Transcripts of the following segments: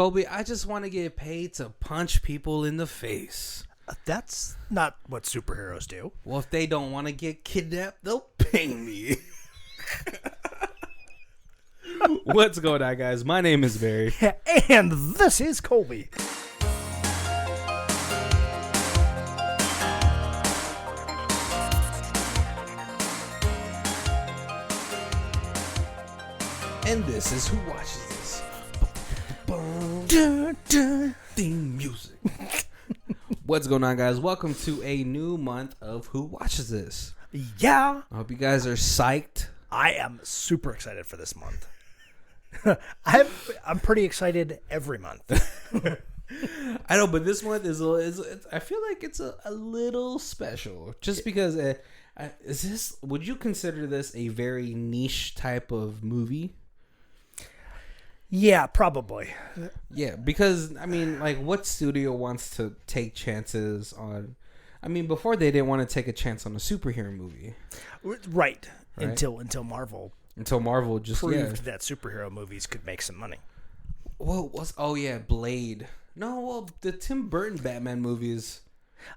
Colby, I just want to get paid to punch people in the face. That's not what superheroes do. Well, if they don't want to get kidnapped, they'll pay me. What's going on, guys? My name is Barry. And this is Colby. And this is Who Watches This? Theme music. What's going on, guys? Welcome to a new month of Who Watches This? Yeah. I hope you guys are psyched. I am super excited for this month. I'm pretty excited every month. I know, but this month is I feel like it's a little special. Just because, would you consider this a very niche type of movie? Yeah, probably. Yeah, because, I mean, like, what studio wants to take chances on... I mean, before they didn't want to take a chance on a superhero movie. Right. Until Marvel... Until Marvel just proved that superhero movies could make some money. Well, Blade. No, well, the Tim Burton Batman movies.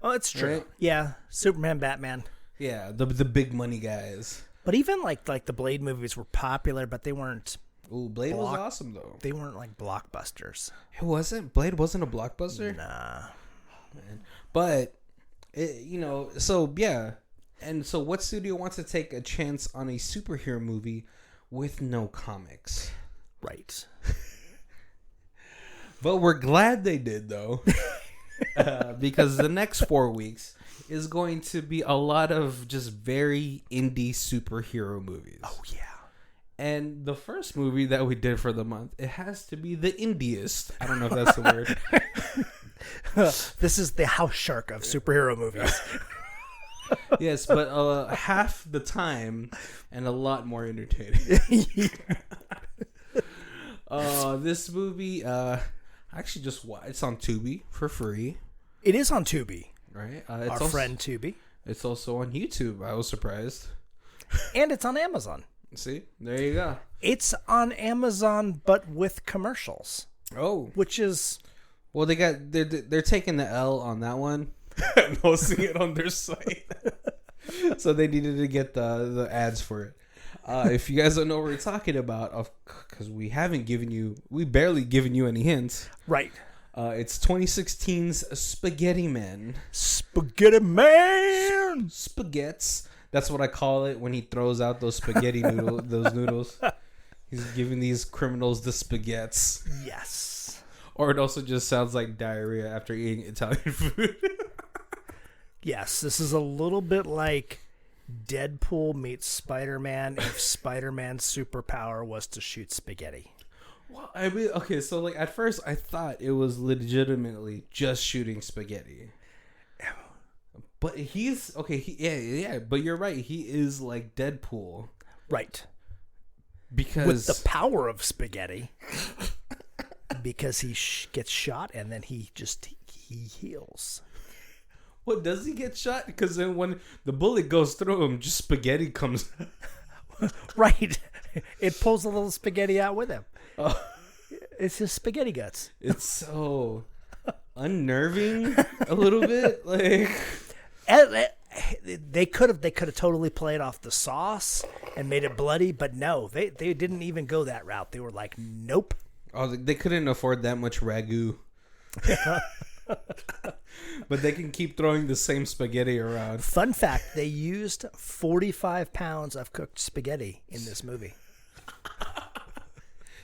Oh, that's true. Right? Yeah, Superman, Batman. Yeah, the big money guys. But even like the Blade movies were popular, but they weren't... Ooh, Blade was awesome, though. They weren't like blockbusters. It wasn't? Blade wasn't a blockbuster? Nah. Man. But, so, yeah. And so what studio wants to take a chance on a superhero movie with no comics? Right. But we're glad they did, though. Because the next 4 weeks is going to be a lot of just very indie superhero movies. Oh, yeah. And the first movie that we did for the month, it has to be the indiest. I don't know if that's the word. This is the house shark of superhero movies. Yes, but half the time and a lot more entertaining. This movie, I actually just watched. It's on Tubi for free. It is on Tubi. Right? Our friend Tubi. It's also on YouTube. I was surprised. And it's on Amazon. See? There you go. It's on Amazon, but with commercials. Oh. Which is... Well, they're taking the L on that one. And posting it on their site. So they needed to get the ads for it. If you guys don't know what we're talking about, because we barely given you any hints. Right. It's 2016's Spaghettiman. Spaghettiman! Spaghetts. That's what I call it when he throws out those spaghetti those noodles. He's giving these criminals the spaghetts. Yes. Or it also just sounds like diarrhea after eating Italian food. Yes, this is a little bit like Deadpool meets Spider-Man if Spider-Man's superpower was to shoot spaghetti. Well, I mean, okay, so like at first I thought it was legitimately just shooting spaghetti. But he's okay. But you're right. He is like Deadpool, right? Because with the power of spaghetti, because he gets shot and then he heals. What, does he get shot? Because then when the bullet goes through him, just spaghetti comes. Right, it pulls a little spaghetti out with him. It's just spaghetti guts. It's so unnerving, a little bit, like. They could have totally played off the sauce and made it bloody, but no, they didn't even go that route. They were like, nope. Oh, they couldn't afford that much ragu. But they can keep throwing the same spaghetti around. Fun fact, they used 45 pounds of cooked spaghetti in this movie.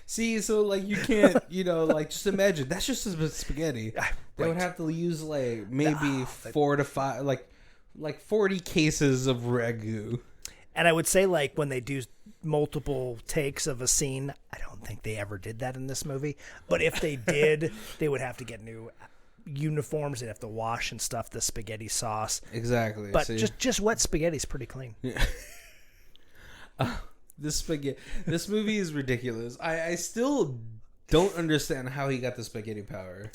See, so like you can't, like just imagine that's just spaghetti. They would have to use like maybe 4 to 5, like 40 cases of ragu. And I would say like when they do multiple takes of a scene, I don't think they ever did that in this movie. But if they did, they would have to get new uniforms. They'd have to wash and stuff the spaghetti sauce. Exactly. But just wet spaghetti is pretty clean. Yeah. This movie is ridiculous. I still don't understand how he got the spaghetti power.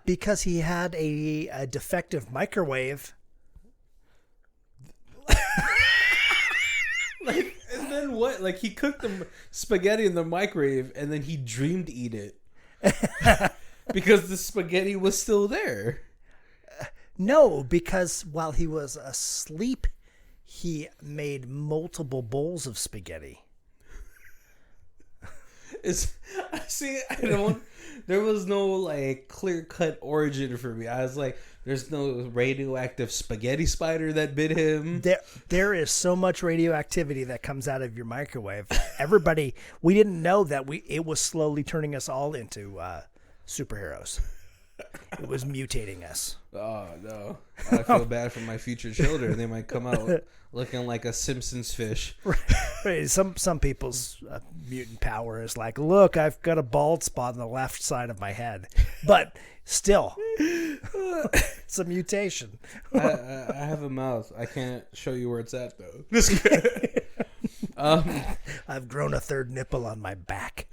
Because he had a defective microwave. And then what? Like he cooked the spaghetti in the microwave, and then he dreamed eat it. Because the spaghetti was still there. No, because while he was asleep, he made multiple bowls of spaghetti. There was no like clear-cut origin for me. I was like, there's no radioactive spaghetti spider that bit him. There is so much radioactivity that comes out of your microwave. Everybody, we didn't know that it was slowly turning us all into superheroes. It was mutating us. Oh no! I feel bad for my future children. They might come out looking like a Simpsons fish. Right. Some people's mutant power is like, look, I've got a bald spot on the left side of my head, but still, it's a mutation. I have a mouth. I can't show you where it's at though. I've grown a third nipple on my back.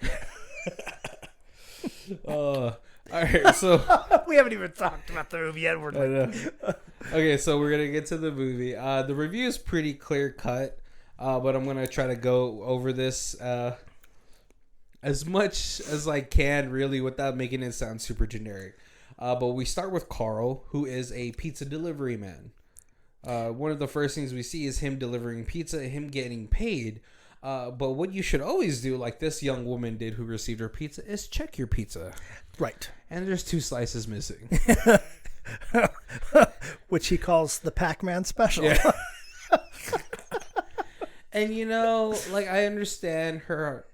All right, so we haven't even talked about the movie yet. Okay, so we're gonna get to the movie. The review is pretty clear cut, but I'm gonna try to go over this as much as I can, really, without making it sound super generic. But we start with Carl, who is a pizza delivery man. One of the first things we see is him delivering pizza, him getting paid. But what you should always do, like this young woman did who received her pizza, is check your pizza. Right. And there's 2 slices missing. Which he calls the Pac-Man special. Yeah. And like I understand her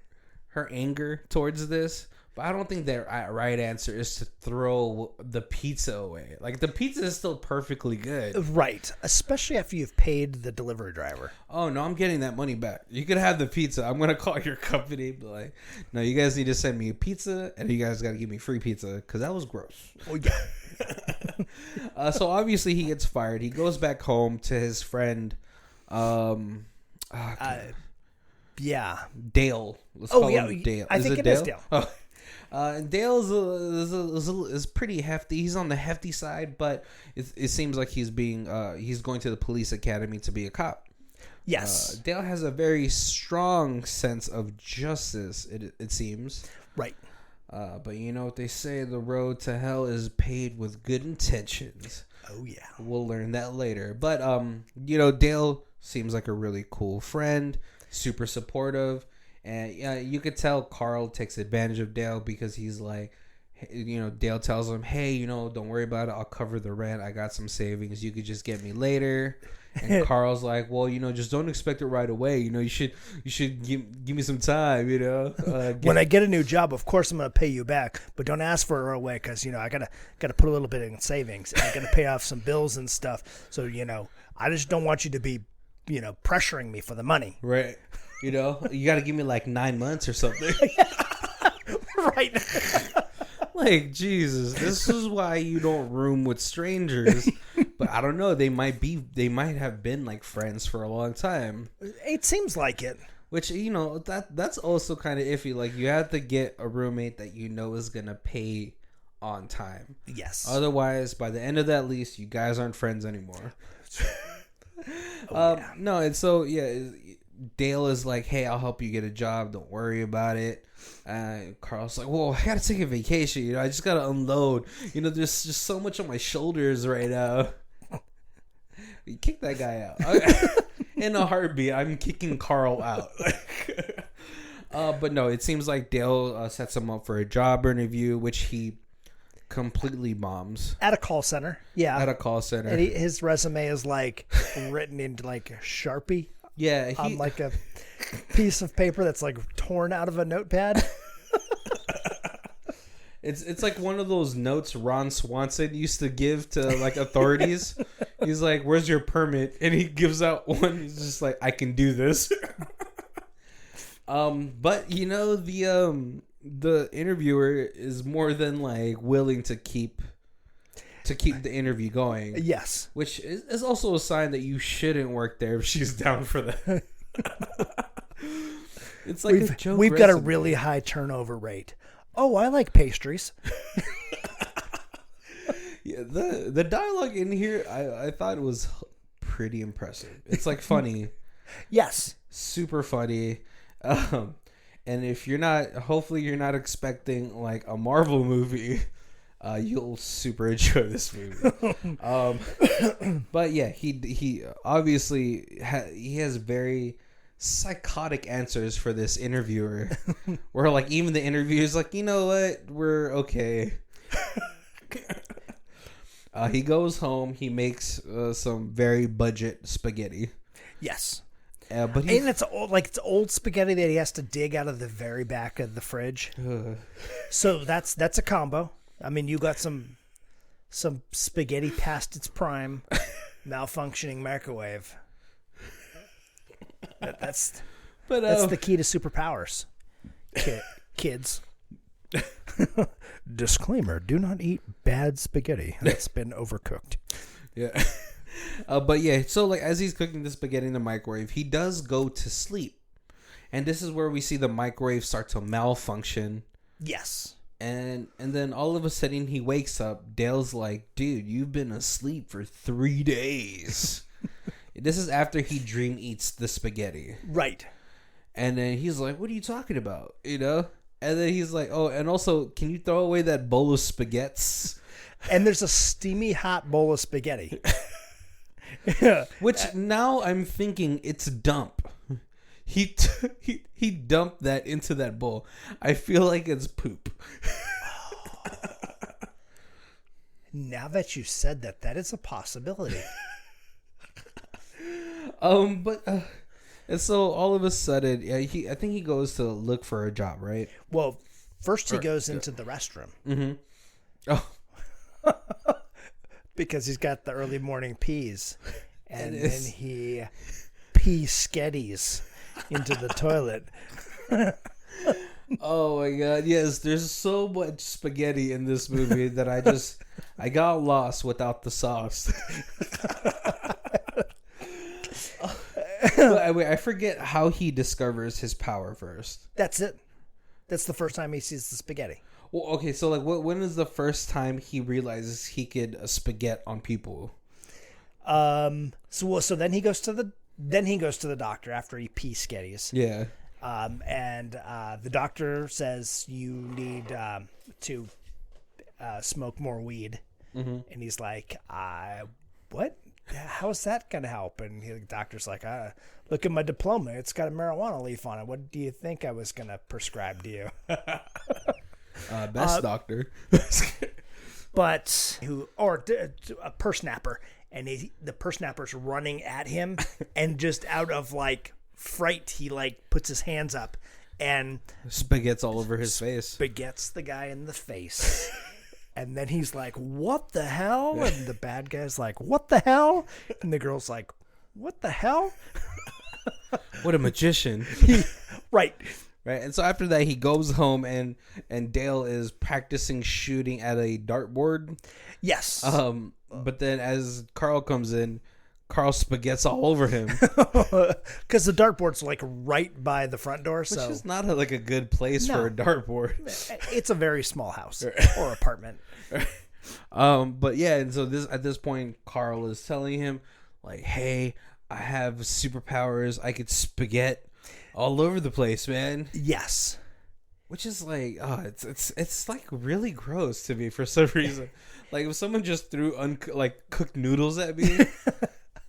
anger towards this, but I don't think the right answer is to throw the pizza away. Like the pizza is still perfectly good. Right. Especially after you've paid the delivery driver. Oh no, I'm getting that money back. You can have the pizza. I'm gonna call your company. Be like, no, you guys need to send me a pizza, and you guys gotta give me free pizza because that was gross. Oh yeah. So obviously he gets fired. He goes back home to his friend. Yeah. Dale. Let's call him Dale. I think it is Dale. Oh. And Dale is pretty hefty. He's on the hefty side, but it seems like he's going to the police academy to be a cop. Yes. Dale has a very strong sense of justice, it seems. Right. But you know what they say, the road to hell is paved with good intentions. Oh, yeah. We'll learn that later. But, Dale seems like a really cool friend, super supportive. And you could tell Carl takes advantage of Dale because he's like, Dale tells him, hey, don't worry about it. I'll cover the rent. I got some savings. You could just get me later. And Carl's like, well, just don't expect it right away. You should give me some time, When I get a new job, of course I'm going to pay you back, but don't ask for it right away because, I got to put a little bit in savings. And I got to pay off some bills and stuff. So, I just don't want you to be, pressuring me for the money. Right. You got to give me like 9 months or something. Right. Like, Jesus, this is why you don't room with strangers. But I don't know. They might have been like friends for a long time. It seems like it. Which, that's also kind of iffy. Like, you have to get a roommate that is going to pay on time. Yes. Otherwise, by the end of that lease, you guys aren't friends anymore. Yeah. No, and so, yeah, Dale is like, hey, I'll help you get a job. Don't worry about it. Carl's like, well, I got to take a vacation. I just got to unload. There's just so much on my shoulders right now. You kick that guy out. In a heartbeat, I'm kicking Carl out. But no, it seems like Dale sets him up for a job interview, which he completely bombs. At a call center. Yeah. At a call center. And his resume is like written into like a Sharpie. Yeah. On like a piece of paper that's like torn out of a notepad. It's like one of those notes Ron Swanson used to give to like authorities. He's like, where's your permit? And he gives out one. He's just like, I can do this. But the interviewer is more than like willing to keep the interview going. Yes. Which is also a sign that you shouldn't work there if she's down for that. It's like a joke. We've got a really high turnover rate. Oh, I like pastries. Yeah, the dialogue in here, I thought it was pretty impressive. It's like funny. Yes. Super funny. And if you're not, hopefully you're not expecting like a Marvel movie, you'll super enjoy this movie. But yeah, he obviously he has very psychotic answers for this interviewer, where like even the interviewer's like, you know what, we're okay. He goes home. He makes some very budget spaghetti. Yes. But and it's old spaghetti that he has to dig out of the very back of the fridge. So that's a combo. I mean, you got some spaghetti past its prime, malfunctioning microwave. That's the key to superpowers, kids. Disclaimer: do not eat bad spaghetti that's been overcooked. Yeah. But yeah, so like as he's cooking the spaghetti in the microwave, he does go to sleep. And this is where we see the microwave start to malfunction. Yes. And then all of a sudden he wakes up. Dale's like, dude, you've been asleep for 3 days. This is after he dream eats the spaghetti. Right. And then he's like, what are you talking about? You know? And then he's like, oh, and also, can you throw away that bowl of spaghettis? And there's a steamy hot bowl of spaghetti. Which now I'm thinking it's dump. He dumped that into that bowl. I feel like it's poop. Now that you said that, that is a possibility. And so all of a sudden, yeah, I think he goes to look for a job, right? Well, first he goes into the restroom. Mm-hmm. Oh. Because he's got the early morning peas. And then he pee-sketties into the toilet. Oh my god, yes, there's so much spaghetti in this movie that I got lost without the sauce. I forget how he discovers his power first. That's it. That's the first time he sees the spaghetti. Well, okay, so like, when is the first time he realizes he could spaghetti on people? So then he goes to the doctor after he pee-sketties. Yeah. And the doctor says you need to smoke more weed. Mm-hmm. And he's like, what? How is that going to help? And the doctor's like, look at my diploma. It's got a marijuana leaf on it. What do you think I was going to prescribe to you? Best doctor. But a purse snapper. And the purse snapper's running at him. And just out of like fright, he like puts his hands up and spaghetti's all over his face. Spaghetti's the guy in the face. And then he's like, what the hell? And the bad guy's like, what the hell? And the girl's like, what the hell? What a magician. Right. Right. And so after that, he goes home and Dale is practicing shooting at a dartboard. Yes. But then as Carl comes in, Carl spaghetti's all over him. Because the dartboard's like right by the front door. Which is not a good place for a dartboard. It's a very small house or apartment. But yeah, and so at this point, Carl is telling him, like, hey, I have superpowers. I could spaghetti all over the place, man. Yes. Which is like, it's like really gross to me for some reason. Like if someone just threw cooked noodles at me.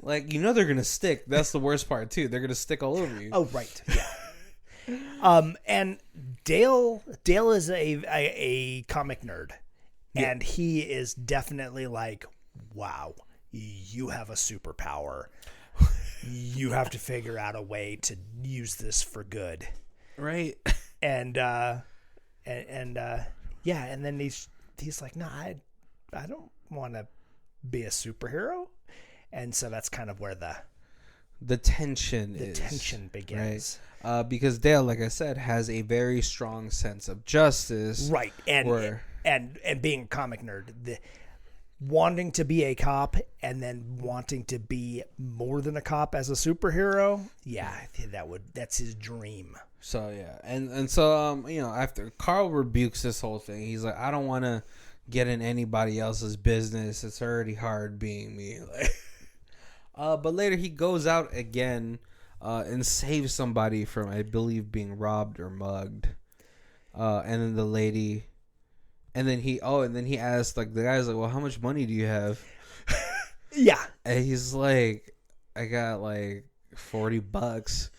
Like, you know they're going to stick. That's the worst part, too. They're going to stick all over you. Oh, right. Yeah. And Dale is a comic nerd. Yeah. And he is definitely like, wow, you have a superpower. You have to figure out a way to use this for good. Right. And then he's like, no, I don't want to be a superhero. And so that's kind of where the tension begins. Right? Because Dale, like I said, has a very strong sense of justice. Right. And being a comic nerd, wanting to be a cop and then wanting to be more than a cop as a superhero. Yeah, that's his dream. So, yeah. And so, after Carl rebukes this whole thing, he's like, I don't want to get in anybody else's business. It's already hard being me. But later he goes out again and saves somebody from, I believe, being robbed or mugged. And then the lady, and then he asked, like, the guy's like, well, how much money do you have? Yeah. And he's like, I got like $40.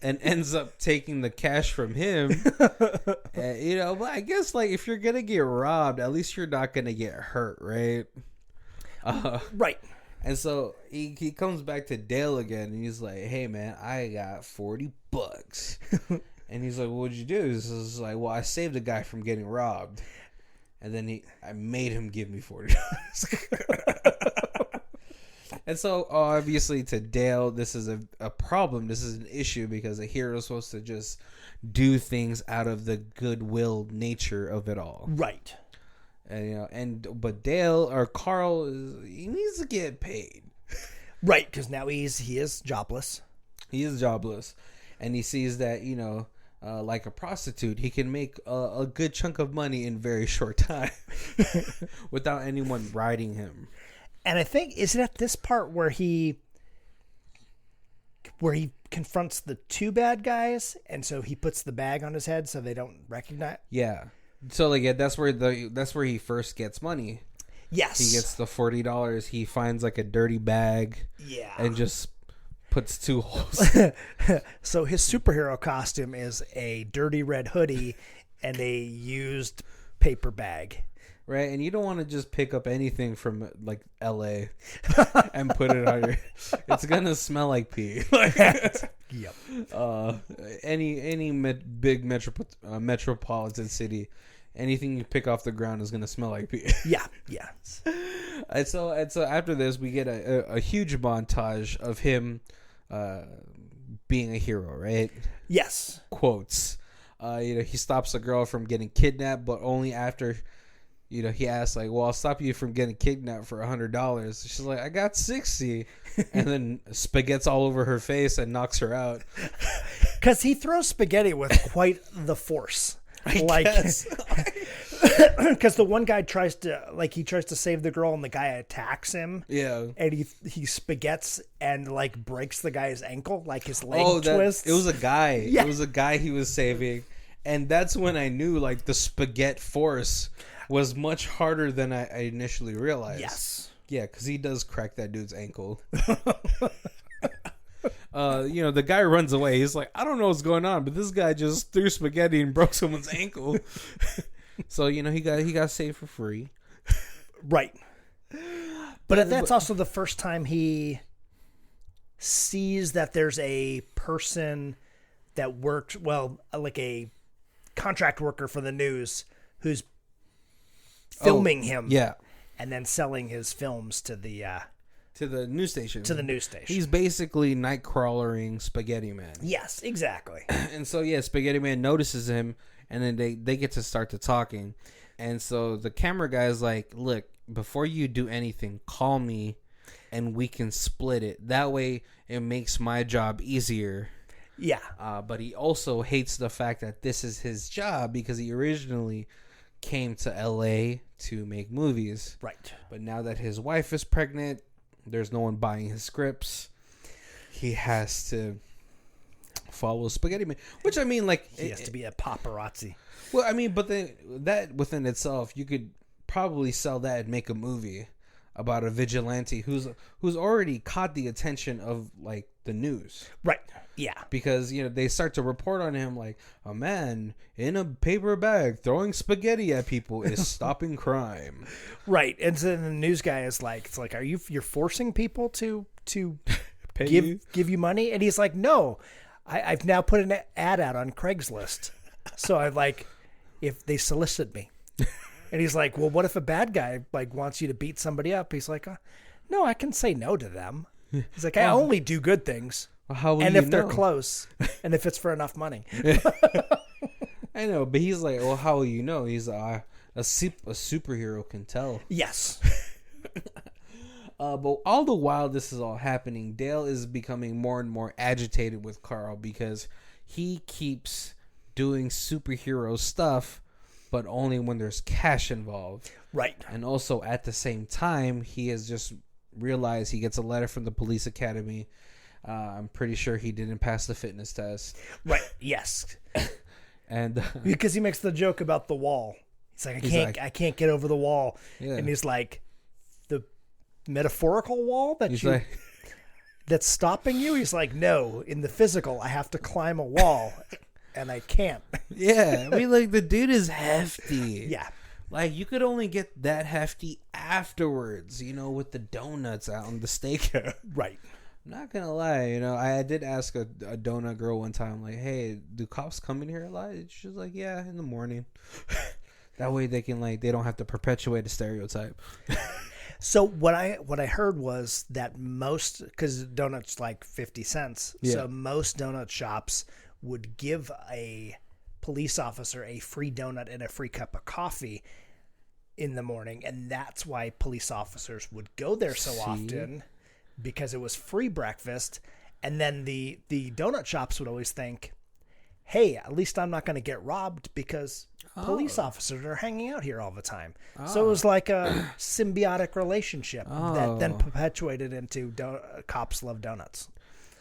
And ends up taking the cash from him. And, but I guess, like, if you're gonna get robbed, at least you're not gonna get hurt, right? Right. And so he comes back to Dale again, and he's like, hey man, I got $40. And he's like, well, what'd you do? He's like, well, I saved a guy from getting robbed. And then I made him give me $40. And so, obviously, to Dale, this is a problem. This is an issue because a hero is supposed to just do things out of the goodwill nature of it all. Right. And but Dale or Carl he needs to get paid. Right, because now he is jobless. He is jobless, and he sees that like a prostitute, he can make a good chunk of money in very short time without anyone riding him. And I think, is it at this part where he confronts the two bad guys, and so he puts the bag on his head so they don't recognize? Yeah. So like that's where he first gets money. Yes. He gets the $40. He finds like a dirty bag. Yeah. And just puts 2 holes. So his superhero costume is a dirty red hoodie and a used paper bag. Right, and you don't want to just pick up anything from like LA and put it on your. It's gonna smell like pee. Yep. Any big metropolitan city, anything you pick off the ground is gonna smell like pee. Yeah. Yeah. And so after this, we get a huge montage of him being a hero. Right. Yes. Quotes. He stops a girl from getting kidnapped, but only after. He asked, like, well, I'll stop you from getting kidnapped for $100. She's like, I got 60. And then spaghetti's all over her face and knocks her out. Because he throws spaghetti with quite the force. Because the one guy tries to save the girl and the guy attacks him. Yeah. And he spaghettis and like breaks the guy's ankle, like his leg twists. It was a guy. Yeah. It was a guy he was saving. And that's when I knew, like, the spaghetti force was much harder than I initially realized. Yes. Yeah, because he does crack that dude's ankle. The guy runs away. He's like, I don't know what's going on, but this guy just threw spaghetti and broke someone's ankle. So, he got saved for free. Right. But that's also the first time he sees that there's a person that works, like a contract worker for the news who's filming him, yeah, and then selling his films to the news station. He's basically night crawlering Spaghettiman. Yes, exactly. And so Spaghettiman notices him, and then they get to start to talking. And so the camera guy is like, look, before you do anything, call me and we can split it. That way it makes my job easier. Yeah. But he also hates the fact that this is his job because he originally came to LA to make movies. Right. But now that his wife is pregnant, there's no one buying his scripts. He has to follow Spaghettiman, which I mean, like, he has to be a paparazzi. Well, I mean, but then that within itself, you could probably sell that and make a movie about a vigilante who's already caught the attention of like the news. Right. Yeah. Because, they start to report on him like a man in a paper bag throwing spaghetti at people is stopping crime. Right. And so the news guy is like, it's like, you're forcing people to give you money? And he's like, no, I've now put an ad out on Craigslist. So I like, if they solicit me. And he's like, well, what if a bad guy like wants you to beat somebody up? He's like, no, I can say no to them. He's like, I only do good things. How will and you if they're know? Close, and if it's for enough money. I know, but he's like, well, how will you know? He's like, a superhero can tell. Yes. But all the while this is all happening, Dale is becoming more and more agitated with Carl because he keeps doing superhero stuff, but only when there's cash involved. Right. And also at the same time, he has just realized he gets a letter from the police academy I'm pretty sure he didn't pass the fitness test. Right. Yes. And because he makes the joke about the wall. He's like, I can't get over the wall. Yeah. And he's like, the metaphorical wall that's stopping you? He's like, no, in the physical, I have to climb a wall and I can't. Yeah. I mean, like, the dude is hefty. Yeah. Like, you could only get that hefty afterwards, with the donuts out on the steakhouse. Right. I'm not gonna lie, I did ask a donut girl one time, like, hey, do cops come in here a lot? She was like, yeah, in the morning. That way they can, they don't have to perpetuate a stereotype. So what I heard was that most, because donuts like 50 cents, so most donut shops would give a police officer a free donut and a free cup of coffee in the morning, and that's why police officers would go there so often, because it was free breakfast. And then the donut shops would always think, hey, at least I'm not going to get robbed because police officers are hanging out here all the time. So it was like a symbiotic relationship that then perpetuated into cops love donuts.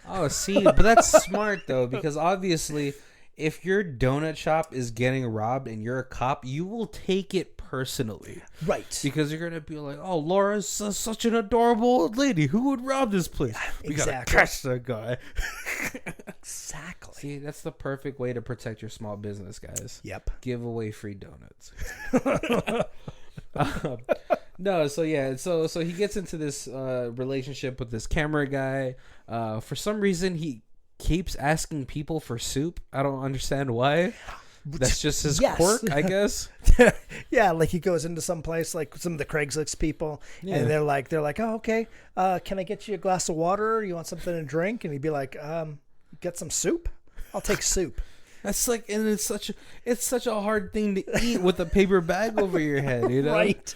Oh, see, but that's smart though, because obviously if your donut shop is getting robbed and you're a cop, you will take it personally. Right. Because you're going to be like, oh, Laura's such an adorable old lady. Who would rob this place? We got to catch that guy. Exactly. See, that's the perfect way to protect your small business, guys. Yep. Give away free donuts. No, so yeah, so he gets into this relationship with this camera guy. For some reason, he keeps asking people for soup. I don't understand why. That's just his quirk, I guess. Yeah, like he goes into some place, like some of the Craigslist people, and they're like, oh, okay, can I get you a glass of water? You want something to drink? And he'd be like, get some soup? I'll take soup. That's like, and it's such a hard thing to eat with a paper bag over your head, Right.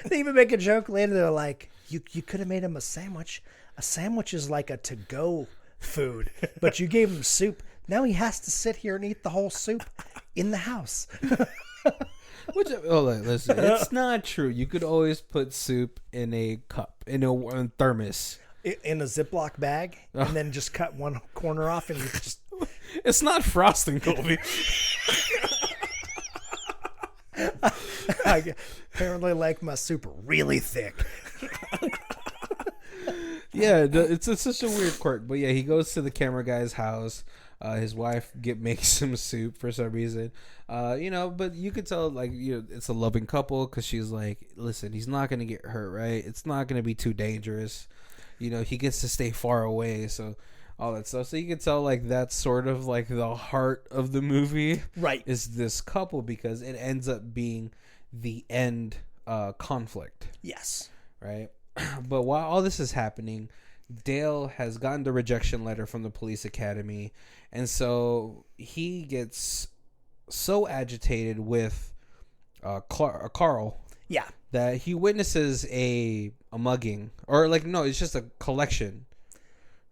They even make a joke later. They're like, you could have made him a sandwich. A sandwich is like a to-go food, but you gave him soup. Now he has to sit here and eat the whole soup in the house. Listen, it's not true. You could always put soup in a cup, in a thermos. In a Ziploc bag, and then just cut one corner off and you just... It's not frosting, Colby. I apparently like my soup really thick. Yeah, it's such a weird quirk. But yeah, he goes to the camera guy's house. His wife makes him soup for some reason. But you could tell, it's a loving couple because she's like, listen, he's not going to get hurt, right? It's not going to be too dangerous. He gets to stay far away, so all that stuff. So you can tell, that's sort of the heart of the movie. Right. Is this couple, because it ends up being the end conflict. Yes. Right? But while all this is happening, Dale has gotten the rejection letter from the police academy, and so he gets so agitated with Carl. Yeah. That he witnesses a mugging, or no, it's just a collection,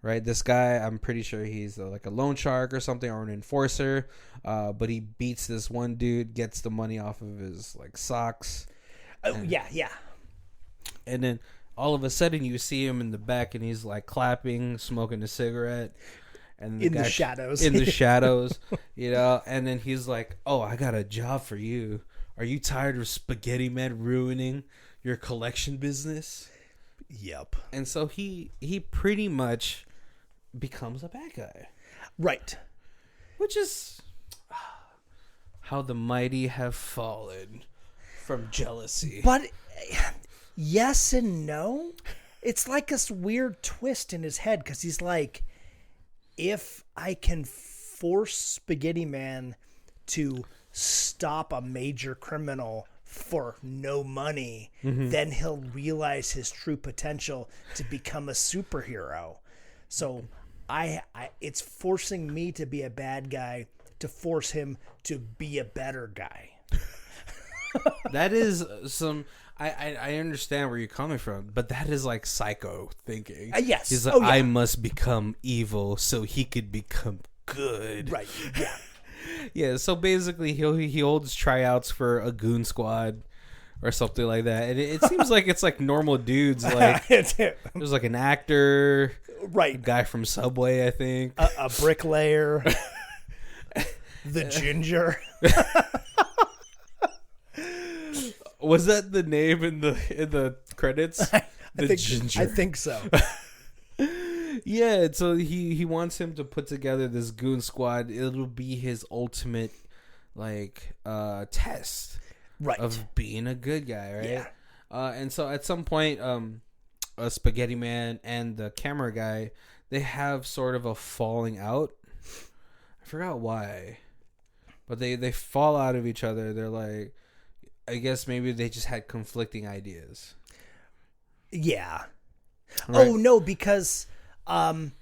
right? This guy, I'm pretty sure he's a loan shark or something, or an enforcer, but he beats this one dude, gets the money off of his socks. Yeah. And then all of a sudden you see him in the back, and he's clapping, smoking a cigarette, and the shadows, in the shadows, and then he's like, "Oh, I got a job for you. Are you tired of Spaghettiman ruining your collection business?" Yep. And so he pretty much becomes a bad guy. Right. Which is how the mighty have fallen from jealousy. But yes and no. It's like this weird twist in his head, because he's like, if I can force Spaghettiman to stop a major criminal for no money, then he'll realize his true potential to become a superhero. So it's forcing me to be a bad guy to force him to be a better guy. That is some... I understand where you're coming from, but that is psycho thinking. Yes. He's like, I must become evil so he could become good. Right, yeah. Yeah, so basically he holds tryouts for a goon squad, or something like that. And it seems like it's like normal dudes. Like there's like an actor, right? A guy from Subway, I think, a bricklayer, the ginger. Was that the name in the credits? Ginger. I think so. Yeah, so he wants him to put together this goon squad. It'll be his ultimate like test, right, of being a good guy, right? Yeah. And so at some point, Spaghettiman and the camera guy, they have sort of a falling out. I forgot why, but they fall out of each other. They're like, I guess maybe they just had conflicting ideas. Yeah. Right. Oh no, because Spaghettiman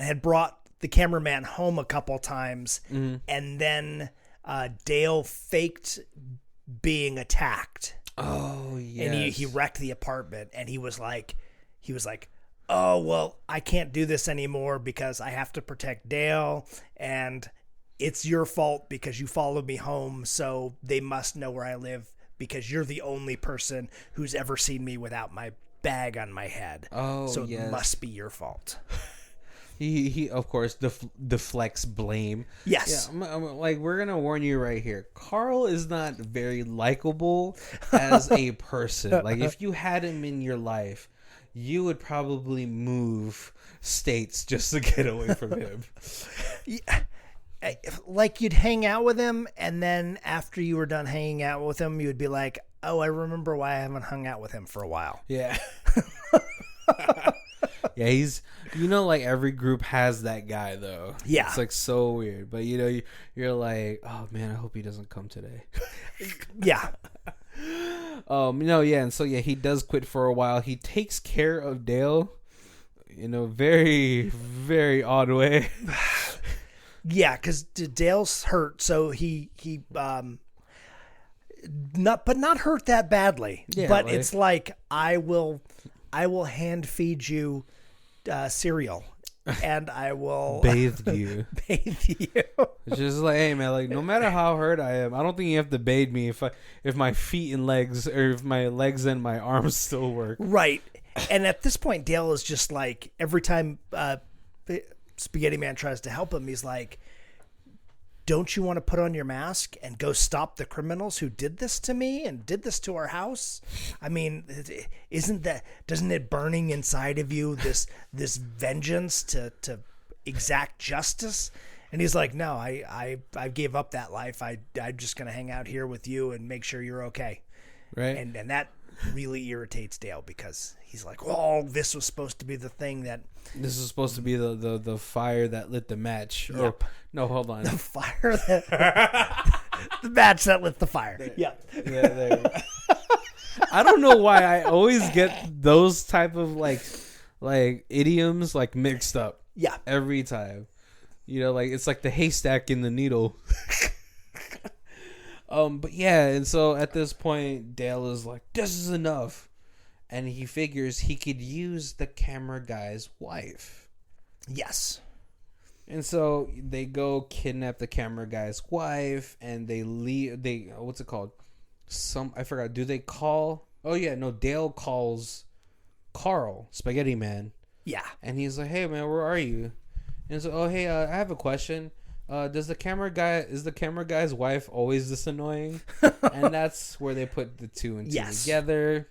had brought the cameraman home a couple times, and then Dale faked being attacked. Oh yeah. And he wrecked the apartment, and he was like, oh well, I can't do this anymore because I have to protect Dale, and it's your fault because you followed me home, so they must know where I live because you're the only person who's ever seen me without my bag on my head. Oh, so yes. It must be your fault. He of course deflects blame. Yes. Yeah, I'm like, we're gonna warn you right here. Carl is not very likable as a person. Like, if you had him in your life, you would probably move states just to get away from him. Yeah. Like, you'd hang out with him, and then after you were done hanging out with him, you would be like, oh, I remember why I haven't hung out with him for a while. Yeah. Yeah, he's, like, every group has that guy, though. Yeah. It's, like, so weird. But, you're like, oh, man, I hope he doesn't come today. Yeah. Yeah, and so, yeah, he does quit for a while. He takes care of Dale in a very, very odd way. Yeah, because Dale's hurt, so he not hurt that badly. Yeah, but like, it's like, I will hand feed you cereal, and I will bathe you. It's just like, hey man, like, no matter how hurt I am, I don't think you have to bathe me if my feet and legs, or if my legs and my arms still work. Right. And at this point, Dale is just like, every time Spaghettiman tries to help him, he's like, don't you want to put on your mask and go stop the criminals who did this to me and did this to our house? I mean, doesn't it burning inside of you this vengeance to exact justice? And he's like, no, I gave up that life. I'm just going to hang out here with you and make sure you're okay. Right. And that really irritates Dale, because he's like, oh, this was supposed to be the thing that... This is supposed to be the fire that lit the match. Yep. Or, no, hold on. The fire that... the match that lit the fire. There. Yeah. There. I don't know why I always get those type of like idioms like mixed up. Yeah. Every time. Like, it's like the haystack in the needle. But yeah, and so at this point, Dale is like, this is enough. And he figures he could use the camera guy's wife. Yes. And so they go kidnap the camera guy's wife, and they leave. What's it called? I forgot. Do they call? Oh yeah, no. Dale calls Carl, Spaghettiman. Yeah. And he's like, hey man, where are you? And so, oh hey, I have a question. Is the camera guy's wife always this annoying? And that's where they put the two and two together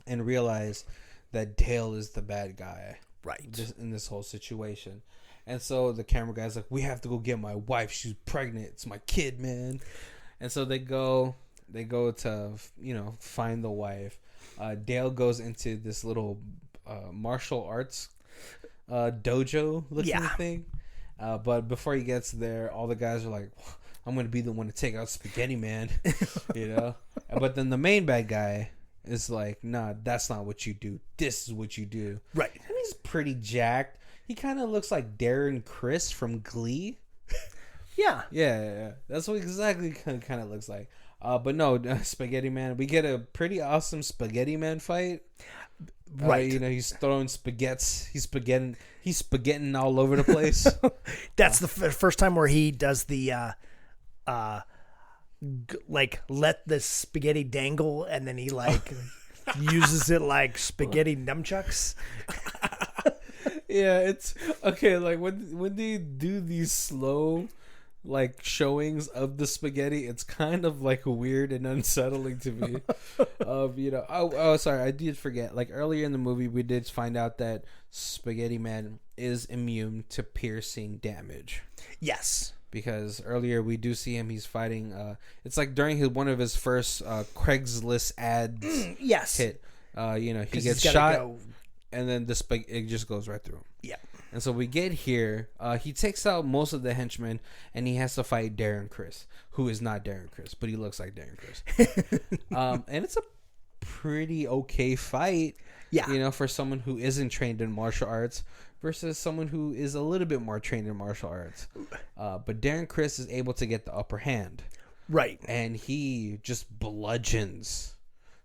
and realize that Dale is the bad guy, right? Just in this whole situation. And so the camera guy's like, we have to go get my wife. She's pregnant. It's my kid, man. And so they go to find the wife. Dale goes into this little martial arts dojo looking thing. But before he gets there, all the guys are like, I'm going to be the one to take out Spaghettiman, But then the main bad guy is like, nah, that's not what you do. This is what you do. Right. And he's pretty jacked. He kind of looks like Darren Criss from Glee. Yeah. Yeah. That's what exactly kind of looks like. But no, Spaghettiman. We get a pretty awesome Spaghettiman fight. Right. He's throwing spaghettis. He's spaghetting all over the place. That's the first time where he does the like let the spaghetti dangle, and then he like uses it like spaghetti nunchucks. Yeah, it's okay. Like when they do these slow like showings of the spaghetti, it's kind of like weird and unsettling to me. Sorry, I did forget. Like earlier in the movie, we did find out that Spaghettiman is immune to piercing damage. Yes. Because earlier we do see him, he's fighting, it's like during one of his first Craigslist ads yes. hit, he gets shot, and then it just goes right through him. Yeah. And so we get here, he takes out most of the henchmen, and he has to fight Darren Criss, who is not Darren Criss, but he looks like Darren Criss. And it's a pretty okay fight, for someone who isn't trained in martial arts, versus someone who is a little bit more trained in martial arts. But Darren Criss is able to get the upper hand. Right. And he just bludgeons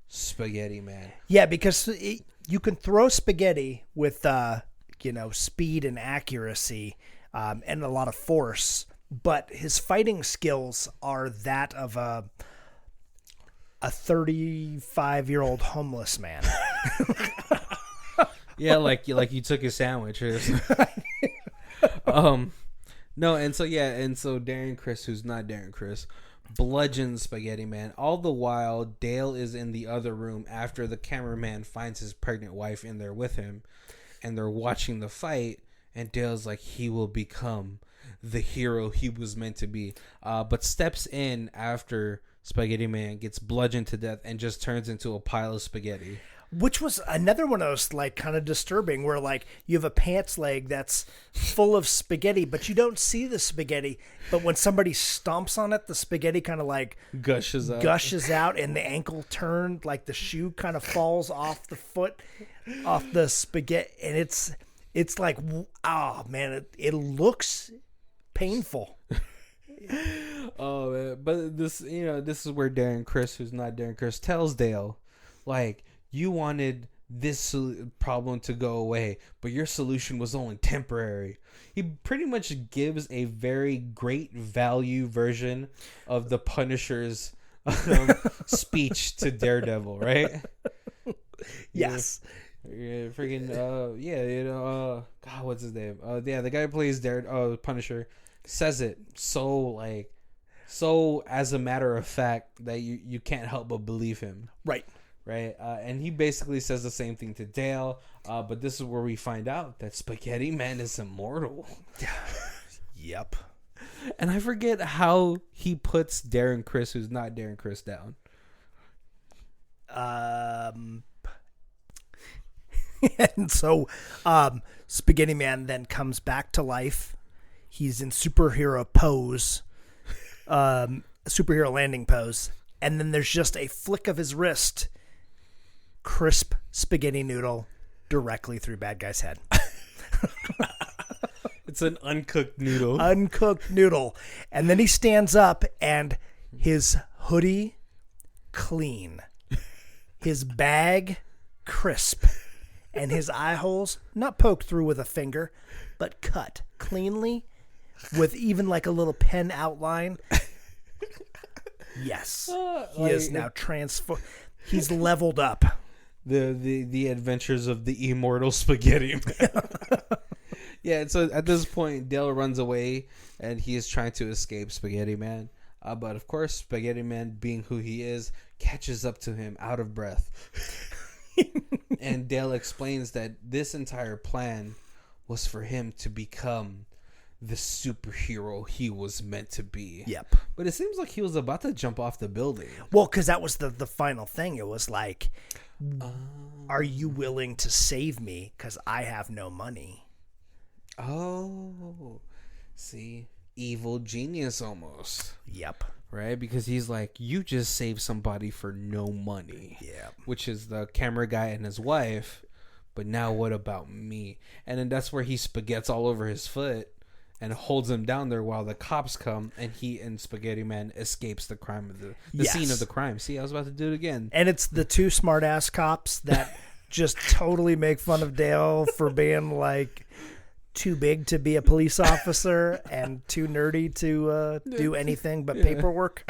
Spaghettiman. Yeah, because you can throw spaghetti with, speed and accuracy and a lot of force, but his fighting skills are that of a 35-year-old homeless man. Yeah, like you took his sandwich. No, and so Darren Criss, who's not Darren Criss, bludgeons Spaghettiman. All the while, Dale is in the other room after the cameraman finds his pregnant wife in there with him, and they're watching the fight. And Dale's like, he will become the hero he was meant to be, but steps in after Spaghettiman gets bludgeoned to death and just turns into a pile of spaghetti. Which was another one of those, like, kind of disturbing, where, like, you have a pants leg that's full of spaghetti, but you don't see the spaghetti. But when somebody stomps on it, the spaghetti kind of, like, gushes out, and the ankle turned, like, the shoe kind of falls off the foot, off the spaghetti. And it's like, oh, man, it looks painful. Oh, man. But this is where Darren Criss, who's not Darren Criss, tells Dale, like, you wanted this problem to go away, but your solution was only temporary. He pretty much gives a very great value version of the Punisher's speech to Daredevil, right? Yes. Yeah, freaking, God, what's his name? The guy who plays Punisher says it so as a matter of fact that you can't help but believe him. Right. Right, and he basically says the same thing to Dale, but this is where we find out that Spaghettiman is immortal. Yep. And I forget how he puts Darren Criss, who's not Darren Criss, down. And so Spaghettiman then comes back to life. He's in superhero pose, superhero landing pose, and then there's just a flick of his wrist. Crisp spaghetti noodle directly through bad guy's head. It's an uncooked noodle. And then he stands up and his hoodie clean, his bag crisp, and his eye holes not poked through with a finger, but cut cleanly with even like a little pen outline. Yes. He is now transformed. He's leveled up. The adventures of the immortal Spaghetti. Yeah, so at this point, Dale runs away, and he is trying to escape Spaghettiman. But of course, Spaghettiman, being who he is, catches up to him out of breath. And Dale explains that this entire plan was for him to become the superhero he was meant to be. Yep. But it seems like he was about to jump off the building. Well, because that was the final thing. It was like, are you willing to save me? Because I have no money. Oh, see, evil genius almost. Yep. Right? Because he's like, you just saved somebody for no money. Yeah. Which is the camera guy and his wife. But now what about me? And then that's where he spaghettis all over his foot and holds him down there while the cops come, and he and Spaghettiman escapes the crime of the scene of the crime. See, I was about to do it again. And it's the two smart-ass cops that just totally make fun of Dale for being like too big to be a police officer and too nerdy to do anything but paperwork.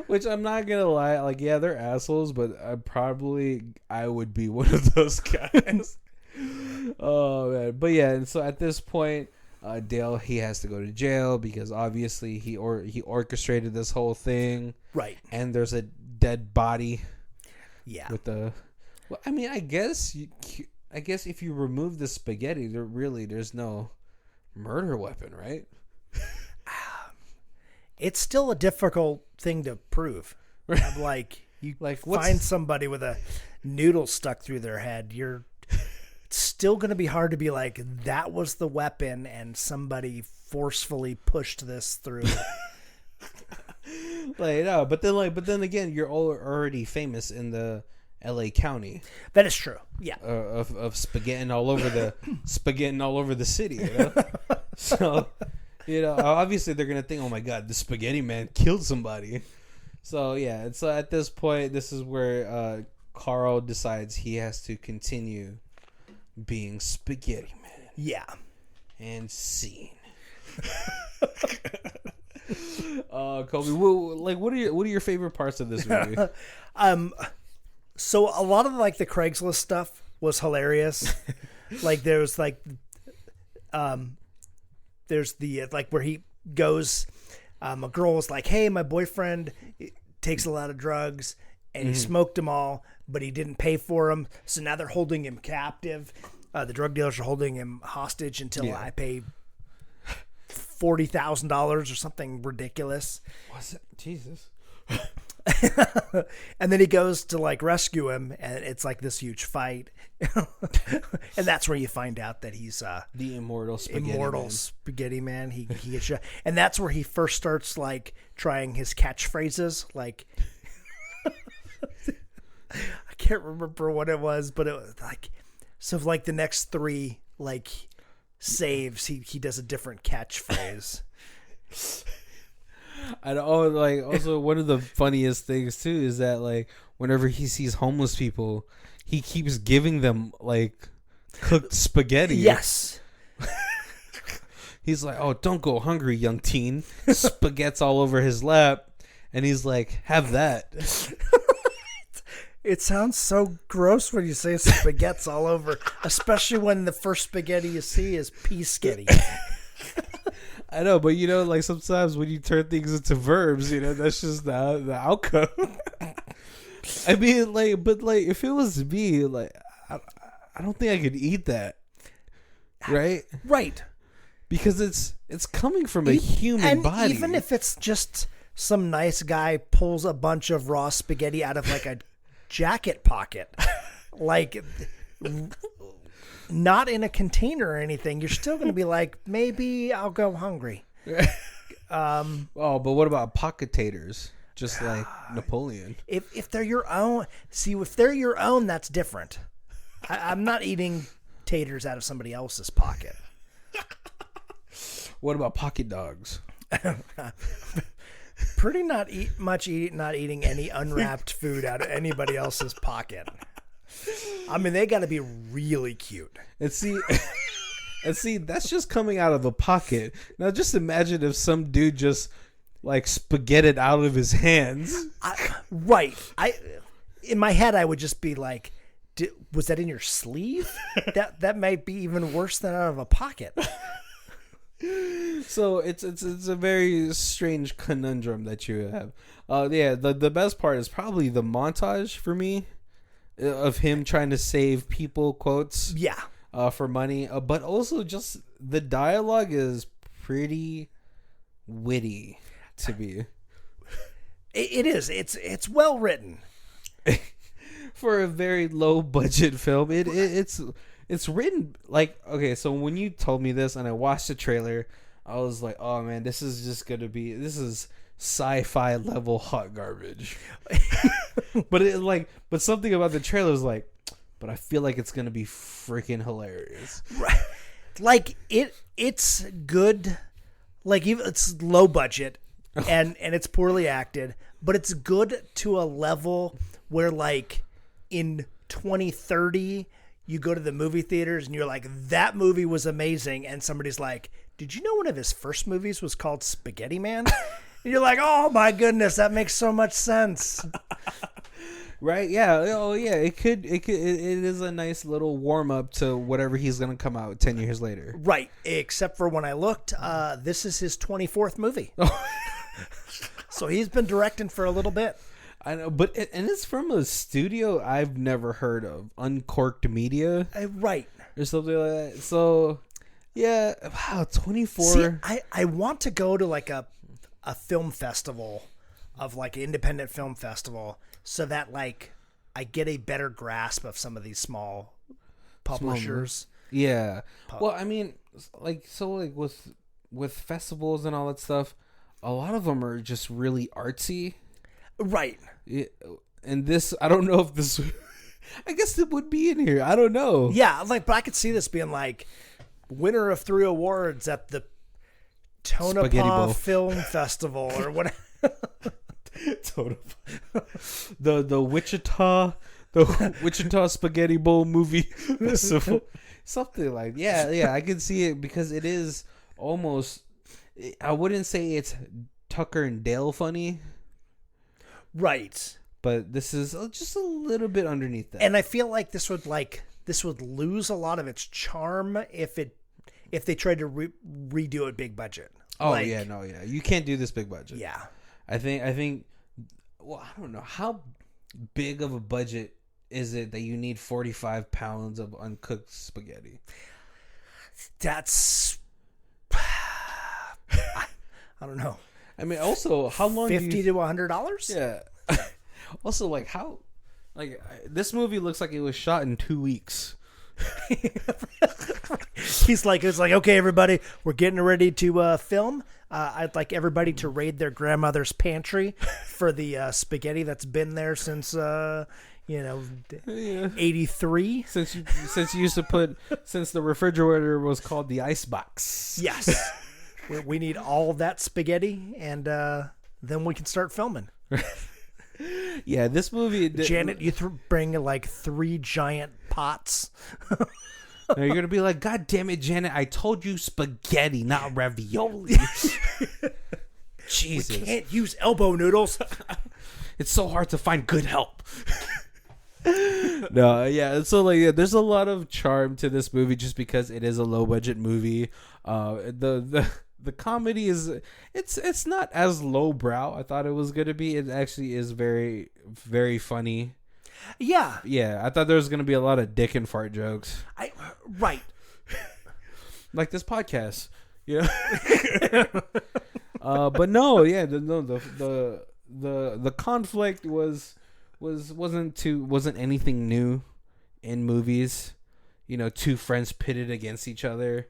Which I'm not gonna lie, like, yeah, they're assholes, but I would be one of those guys. Oh man, but yeah, and so at this point, Dale, he has to go to jail because obviously he orchestrated this whole thing, right? And there's a dead body. Yeah. With the, well, I mean, I guess if you remove the spaghetti, there's no murder weapon, right? It's still a difficult thing to prove. Like, you find somebody with a noodle stuck through their head, it's still going to be hard to be like, that was the weapon and somebody forcefully pushed this through. No, but then again, you're already famous in the L.A. County. That is true. Yeah. Of spaghetti all over the city. You know? So, obviously they're gonna think, oh my god, the Spaghetti Man killed somebody. So yeah, and so at this point, this is where Carl decides he has to continue being Spaghetti Man. Yeah. And scene. Colby, what are your favorite parts of this movie? So a lot of the Craigslist stuff was hilarious. There's the where he goes, a girl was like, hey, my boyfriend takes a lot of drugs and he smoked them all, but he didn't pay for them. So now they're holding him captive. The drug dealers are holding him hostage until I pay $40,000 or something ridiculous. Was it? Jesus. And then he goes to rescue him, and it's this huge fight. And that's where you find out that he's the immortal Spaghetti Man. He gets shot. And that's where he first starts trying his catchphrases. I can't remember what it was, but it was the next three saves, he does a different catchphrase. I know, also one of the funniest things too is that whenever he sees homeless people, he keeps giving them cooked spaghetti. Yes. He's like, oh, don't go hungry, young teen. Spaghetti's all over his lap, and he's like, have that. It sounds so gross when you say spaghetti's all over, especially when the first spaghetti you see is pea sketty. I know, but sometimes when you turn things into verbs, that's just the outcome. I mean, if it was me, I don't think I could eat that, right? Right. Because it's coming from a human body. Even if it's just some nice guy pulls a bunch of raw spaghetti out of a jacket pocket, not in a container or anything, you're still going to be maybe I'll go hungry. But what about pocket taters? Just like Napoleon. If they're your own, that's different. I'm not eating taters out of somebody else's pocket. What about pocket dogs? Pretty not eating any unwrapped food out of anybody else's pocket. I mean, they got to be really cute. And see, that's just coming out of a pocket. Now, just imagine if some dude just spaghettied out of his hands. Right. In my head, I would just be like, was that in your sleeve? That might be even worse than out of a pocket. So it's a very strange conundrum that you have. The best part is probably the montage for me of him trying to save people, quotes. Yeah. For money, but also just the dialogue is pretty witty to be. It is. It's well written. For a very low budget film, it's written okay. So when you told me this and I watched the trailer, I was like, oh man, this is sci-fi level hot garbage. but something about the trailer was but I feel like it's gonna be freaking hilarious. Right. It's good. Even it's low budget and it's poorly acted, but it's good to a level where in 2030 you go to the movie theaters and you're like, that movie was amazing. And somebody's like, did you know one of his first movies was called Spaghettiman? And you're like, oh my goodness, that makes so much sense. Right? Yeah. Oh, yeah. It is a nice little warm up to whatever he's gonna come out 10 years later. Right. Except for when I looked, this is his 24th movie. So he's been directing for a little bit. I know, but it's from a studio I've never heard of, Uncorked Media, right, or something like that. So, yeah, wow, 24. See, I want to go to like a film festival, of like an independent film festival, so that like I get a better grasp of some of these small publishers. Yeah. Well, I mean, like with festivals and all that stuff, a lot of them are just really artsy. Right. Yeah, and this, I don't know if this, I guess it would be in here. I don't know. Yeah, like, but I could see this being like winner of 3 awards at the Tonopah Film Festival or whatever. the Wichita Spaghetti Bowl movie festival, something like yeah. I can see it because it is almost. I wouldn't say it's Tucker and Dale funny. Right. But this is just a little bit underneath that. And I feel like this would lose a lot of its charm if they tried to redo it big budget. Oh, yeah. You can't do this big budget. Yeah. I think well, I don't know how big of a budget is it that you need 45 pounds of uncooked spaghetti. That's I don't know. I mean, also, how long? $50 to $100. Yeah. Also, like how, like this movie looks like it was shot in 2 weeks. It's like, okay, everybody, we're getting ready to film. I'd like everybody to raid their grandmother's pantry for the spaghetti that's been there since 83. Since you used to since the refrigerator was called the icebox. Yes. We need all of that spaghetti, and then we can start filming. Yeah, this movie. Janet, you bring like 3 giant pots. Now you're gonna be like, God damn it, Janet! I told you spaghetti, not ravioli. Jesus, we can't use elbow noodles. It's so hard to find good help. No, yeah. So there's a lot of charm to this movie just because it is a low budget movie. The comedy is it's not as lowbrow I thought it was gonna be. It actually is very, very funny. Yeah. Yeah, I thought there was gonna be a lot of dick and fart jokes. Right. Like this podcast. Yeah. But no, yeah, the conflict wasn't anything new in movies. Two friends pitted against each other.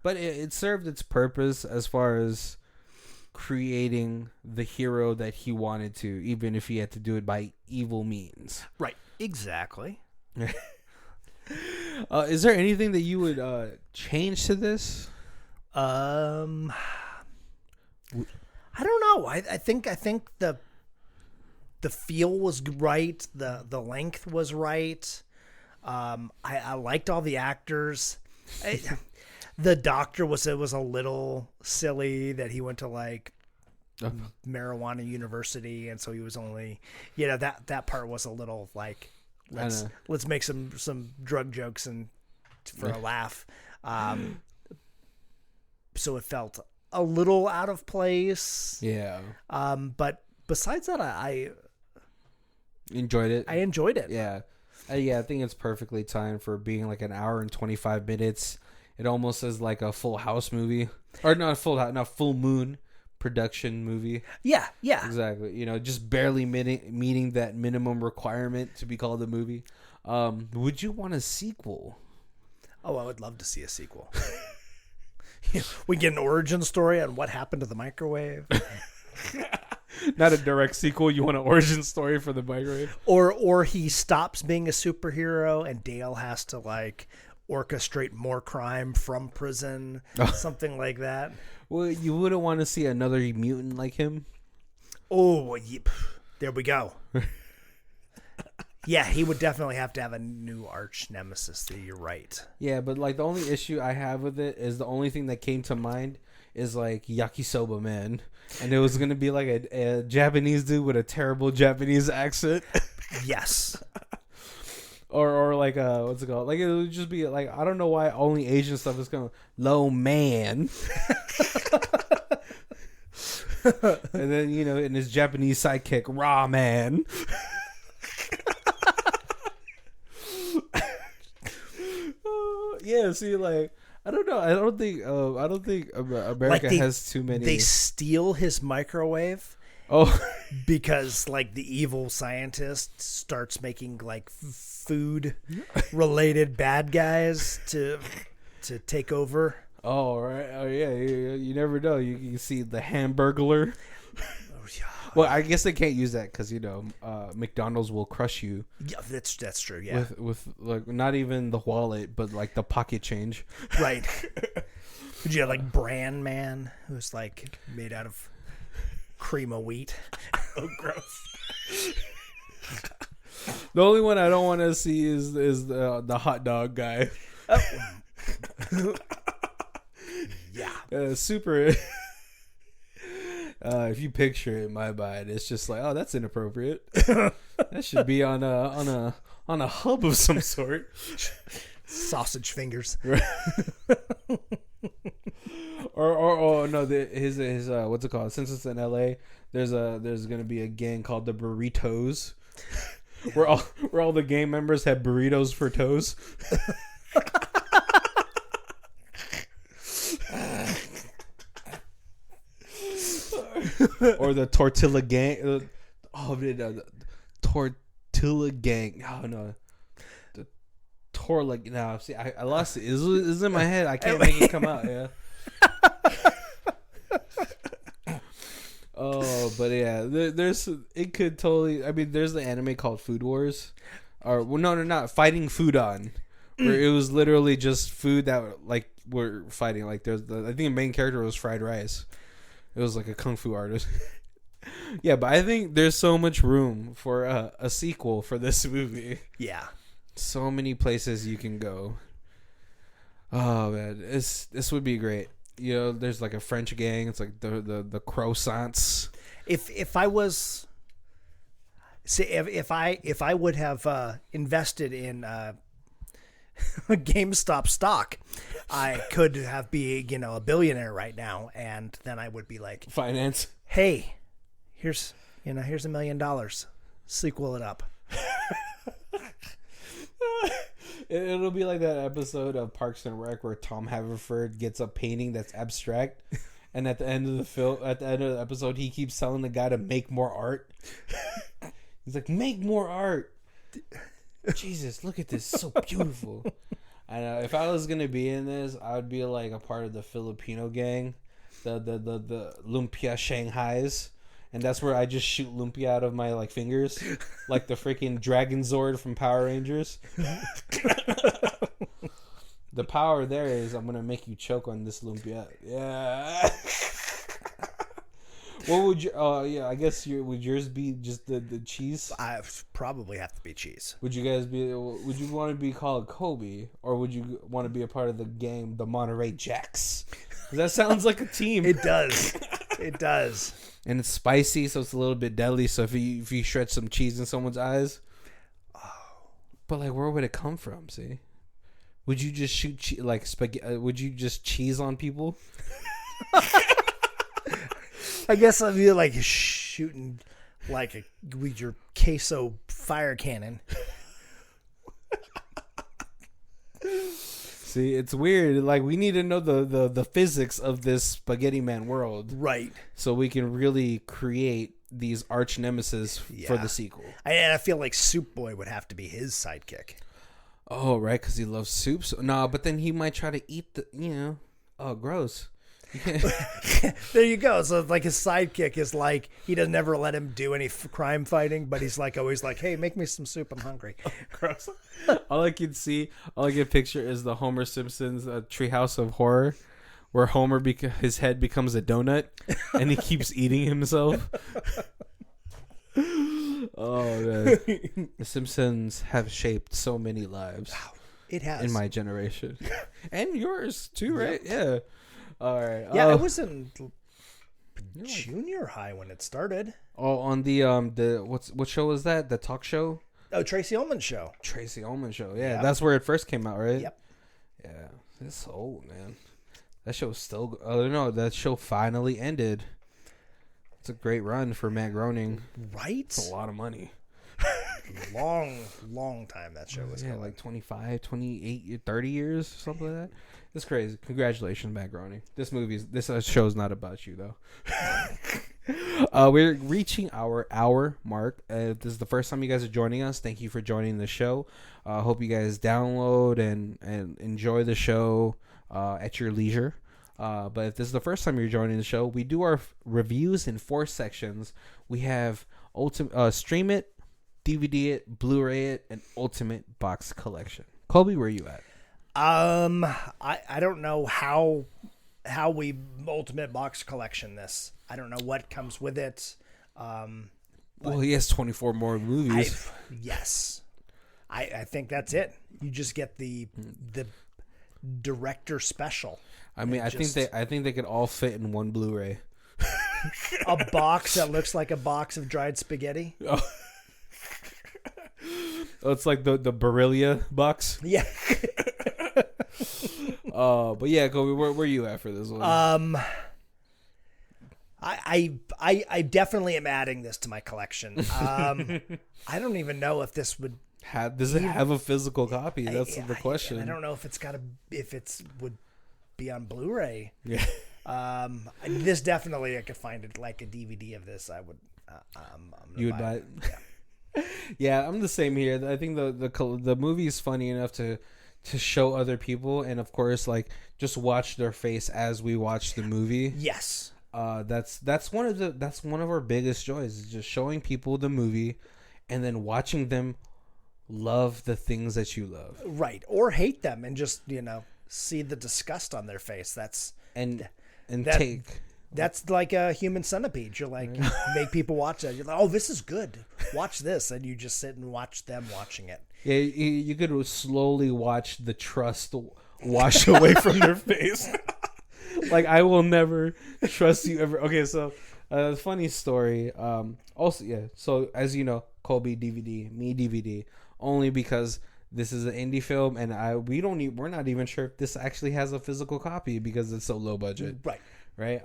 But it served its purpose as far as creating the hero that he wanted to, even if he had to do it by evil means. Right. Exactly. Is there anything that you would change to this? I don't know. I think the feel was right. The length was right. I liked all the actors. The doctor was a little silly that he went to like marijuana university, and so he was only that part was a little like let's make some drug jokes and for a laugh. So it felt a little out of place. Yeah. But besides that, I enjoyed it. I enjoyed it. Yeah. I think it's perfectly timed for being like an hour and 25 minutes. It almost is like a Full House movie, or not Full Moon production movie. Yeah, exactly. Just barely meeting that minimum requirement to be called a movie. Would you want a sequel? Oh, I would love to see a sequel. We get an origin story on what happened to the microwave. Not a direct sequel. You want an origin story for the microwave, or he stops being a superhero and Dale has to like orchestrate more crime from prison, something like that. Well, you wouldn't want to see another mutant like him. Oh, there we go. Yeah, he would definitely have to have a new arch nemesis. You're right. Yeah, but like the only issue I have with it is the only thing that came to mind is like Yakisoba Man, and it was gonna be like a Japanese dude with a terrible Japanese accent. Yes. or like what's it called? Like it would just be like, I don't know why only Asian stuff is going low man. And then in his Japanese sidekick, raw man. Yeah, see, like I don't know. I don't think America has too many. They steal his microwave. Oh, because like the evil scientist starts making like food related bad guys to take over. Oh, right. Oh, yeah. You never know. You can see the Hamburglar. Oh, yeah. Well, I guess they can't use that because McDonald's will crush you. Yeah, that's true. Yeah, with like not even the wallet, but like the pocket change. Right. Would you have like Bran Man, who's like made out of cream of wheat? Oh, gross. The only one I don't want to see is the hot dog guy. Oh. Yeah. Super. If you picture it in my mind, it's just like, oh, that's inappropriate. That should be on a hub of some sort. Sausage fingers. or no, his what's it called? Since it's in LA, there's gonna be a gang called the Burritos, where all the gang members have burritos for toes. Or the Tortilla Gang. The Tortilla Gang. Oh no, the Torla. No, see, I lost it. It's in my head. I can't make it come out. Yeah. Oh, but yeah, there's it could totally. I mean, there's the anime called Food Wars, or well, no, not Fighting Food On, where it was literally just food that like were fighting. Like I think the main character was fried rice. It was like a kung fu artist. Yeah, but I think there's so much room for a sequel for this movie. Yeah. So many places you can go. Oh, man. This would be great. There's like a French gang. It's like the croissants. If I was... See, if I would have invested in GameStop stock, I could be a billionaire right now, and then I would be like, finance. Hey, here's $1 million. Sequel it up. It'll be like that episode of Parks and Rec where Tom Haverford gets a painting that's abstract, and at the end of the episode, he keeps telling the guy to make more art. He's like, make more art. Jesus, look at this, it's so beautiful. And if I was gonna be in this, I would be like a part of the Filipino gang, the Lumpia Shanghais, and that's where I just shoot lumpia out of my like fingers, like the freaking Dragon Zord from Power Rangers. The power there is I'm gonna make you choke on this lumpia. Yeah. What would you? Yeah, I guess would yours be just the cheese? I probably have to be cheese. Would you guys be? Would you want to be called Kobe, or would you want to be a part of the game, the Monterey Jacks? That sounds like a team. It does. It does. And it's spicy, so it's a little bit deadly. So if you shred some cheese in someone's eyes, but like, where would it come from? See, would you just shoot like spaghetti? Would you just cheese on people? I guess I'd be like shooting like with your queso fire cannon. See, it's weird. Like, we need to know the physics of this Spaghettiman world, right? So we can really create these arch nemesis for the sequel. And I feel like Soup Boy would have to be his sidekick. Oh, right, because he loves soups. No, but then he might try to eat the. Oh, gross. There you go. So like his sidekick is like he doesn't ever let him do any crime fighting, but he's like always like, hey, make me some soup, I'm hungry. Gross. all I can picture is the Homer Simpson's Treehouse of Horror, where Homer his head becomes a donut and he keeps eating himself. Oh man, The Simpsons have shaped so many lives. It has in my generation, and yours too, right? Yeah. All right. Yeah, I was in junior high when it started. Oh, on the what show was that? The talk show? Oh, Tracy Ullman show. Tracy Ullman show. Yeah, that's where it first came out, right? Yep. Yeah, it's old, man. That show's still. Oh no, that show finally ended. It's a great run for Matt Groening. Right? It's a lot of money. long time that show was going. Like 25, 28, 30 years, something like that. It's crazy. Congratulations, Matt Groening. This show's not about you, though. We're reaching our hour mark. If this is the first time you guys are joining us, thank you for joining the show. Hope you guys download and enjoy the show at your leisure. But if this is the first time you're joining the show, we do our reviews in 4 sections. We have stream it, DVD it, Blu-ray it, and Ultimate Box Collection. Colby, where are you at? I don't know how we Ultimate Box Collection this. I don't know what comes with it. Well, he has 24 more movies. Yes. I think that's it. You just get the director special. I mean, I think they could all fit in one Blu-ray. A box that looks like a box of dried spaghetti. Oh, it's like the Barilla box. Yeah. But yeah, Kobe, where are you at for this one? I definitely am adding this to my collection. I don't even know if this would does it have a physical copy? That's the question. I don't know if it would be on Blu-ray. Yeah. This definitely I could find it like a DVD of this. I would. You would buy it. Yeah. Yeah, I'm the same here. I think the movie is funny enough to show other people, and of course, like just watch their face as we watch the movie. Yes. That's one of our biggest joys, is just showing people the movie, and then watching them love the things that you love. Right, or hate them, and just see the disgust on their face. That's like a Human Centipede. You're like, make people watch that. You're like, oh, this is good. Watch this. And you just sit and watch them watching it. Yeah, you could slowly watch the trust wash away from their face. Like, I will never trust you ever. Okay, so funny story. Also, yeah, so as you know, Colby DVD, me DVD, only because this is an indie film, and we're not even sure if this actually has a physical copy because it's so low budget. Right.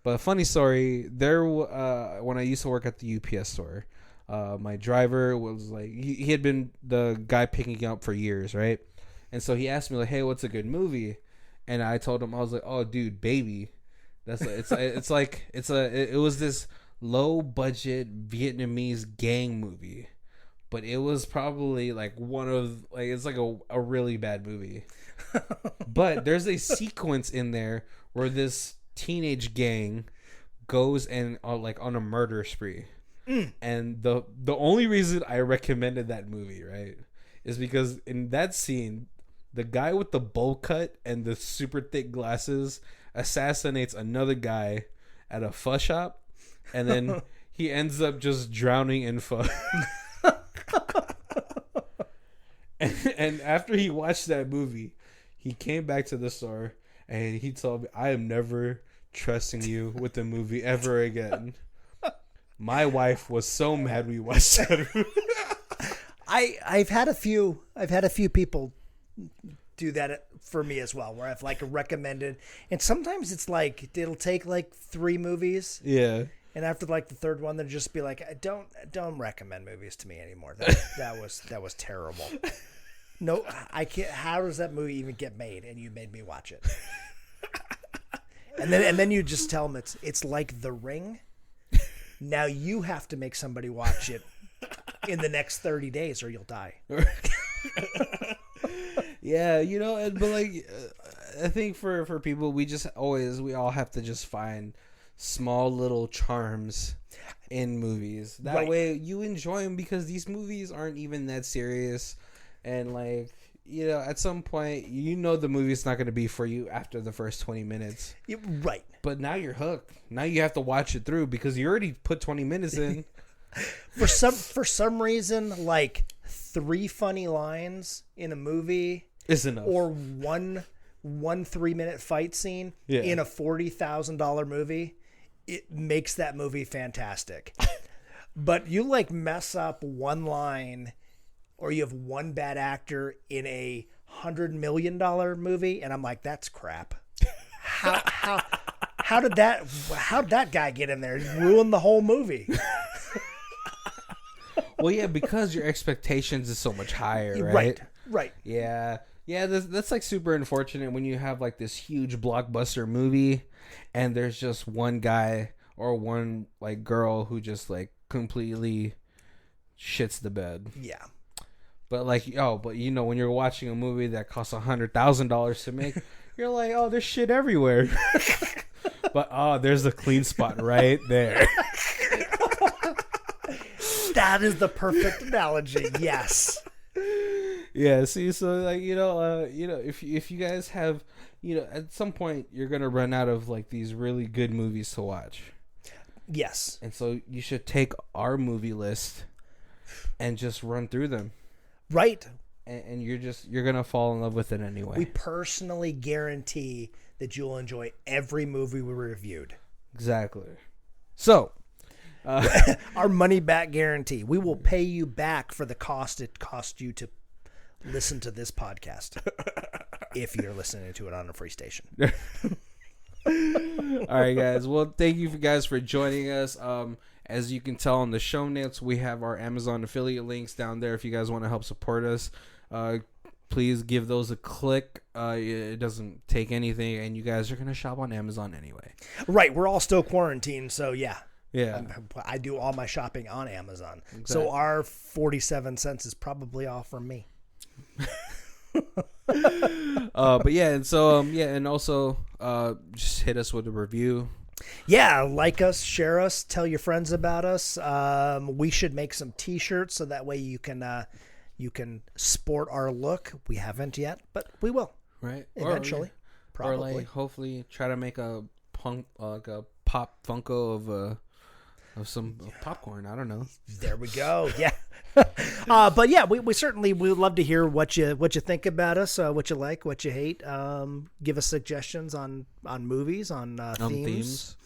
But a funny story, when I used to work at the UPS store, my driver was like, he had been the guy picking up for years, right? And so he asked me like, hey, what's a good movie? And I told him, I was like, oh dude, Baby. It was this low budget Vietnamese gang movie, but it was probably like it's like a really bad movie. But there's a sequence in there where this teenage gang goes and on a murder spree. And the only reason I recommended that movie, right, is because in that scene, the guy with the bowl cut and the super thick glasses assassinates another guy at a pho shop, and then he ends up just drowning in pho. And after he watched that movie, he came back to the store and he told me, I am never trusting you with the movie ever again. My wife was so mad we watched that movie. I've had a few people do that for me as well, where I've like recommended, and sometimes it's like it'll take like 3 movies. Yeah. And after like the 3rd one, they'll just be like, don't recommend movies to me anymore. That was terrible. No, I can't. How does that movie even get made? And you made me watch it. And then you just tell them it's like The Ring. Now you have to make somebody watch it in the next 30 days, or you'll die. Yeah, but like, I think for people, we all have to just find small little charms in movies. That way you enjoy them, because these movies aren't even that serious. And like, at some point, the movie's not going to be for you after the first 20 minutes. Right. But now you're hooked. Now you have to watch it through because you already put 20 minutes in. For some reason, like 3 funny lines in a movie is enough, or one 3-minute fight scene in a $40,000 movie, it makes that movie fantastic. But you like mess up one line, or you have one bad actor in a $100 million movie, and I'm like, that's crap. How did that guy get in there? Ruin the whole movie. Well, yeah, because your expectations is so much higher, right? Right. Yeah. That's like super unfortunate when you have like this huge blockbuster movie, and there's just one guy or one like girl who just like completely shits the bed. Yeah. But like, when you're watching a movie that costs $100,000 to make, you're like, oh, there's shit everywhere. But there's a clean spot right there. That is the perfect analogy. Yes. Yeah. See, so like if you guys have at some point you're gonna run out of like these really good movies to watch. Yes. And so you should take our movie list and just run through them. Right. And you're gonna fall in love with it anyway. We personally guarantee that you'll enjoy every movie we reviewed. Exactly. So, our money back guarantee. We will pay you back for the cost it cost you to listen to this podcast. If you're listening to it on a free station. All right, guys. Well, thank you guys for joining us. As you can tell on the show notes, we have our Amazon affiliate links down there. If you guys want to help support us, please give those a click. It doesn't take anything, and you guys are going to shop on Amazon anyway. Right. We're all still quarantined, so yeah. Yeah. I do all my shopping on Amazon. Exactly. So our 47 cents is probably all from me. But yeah, and so and also just hit us with a review. Yeah, like us, share us, tell your friends about us. We should make some T-shirts so that way you can sport our look. We haven't yet, but we will. Right. Eventually, probably. Or like hopefully try to make a pop Funko of some popcorn. I don't know. There we go. Yeah. But yeah, we certainly would love to hear what you think about us, what you like, what you hate. Give us suggestions on movies, on themes.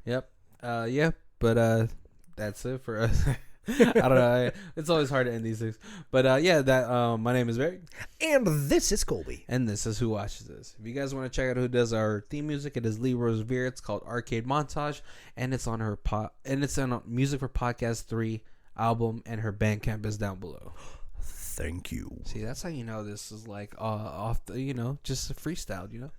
Yep. Yeah. But that's it for us. I don't know. It's always hard to end these things. But my name is Barry. And this is Colby. And this is Who Watches This. If you guys want to check out who does our theme music, it is Lee Rosevere. It's called Arcade Montage, and it's on her it's on Music for Podcast 3 album, and her Bandcamp is down below. Thank you. See, that's how you know this is like off the, just freestyled,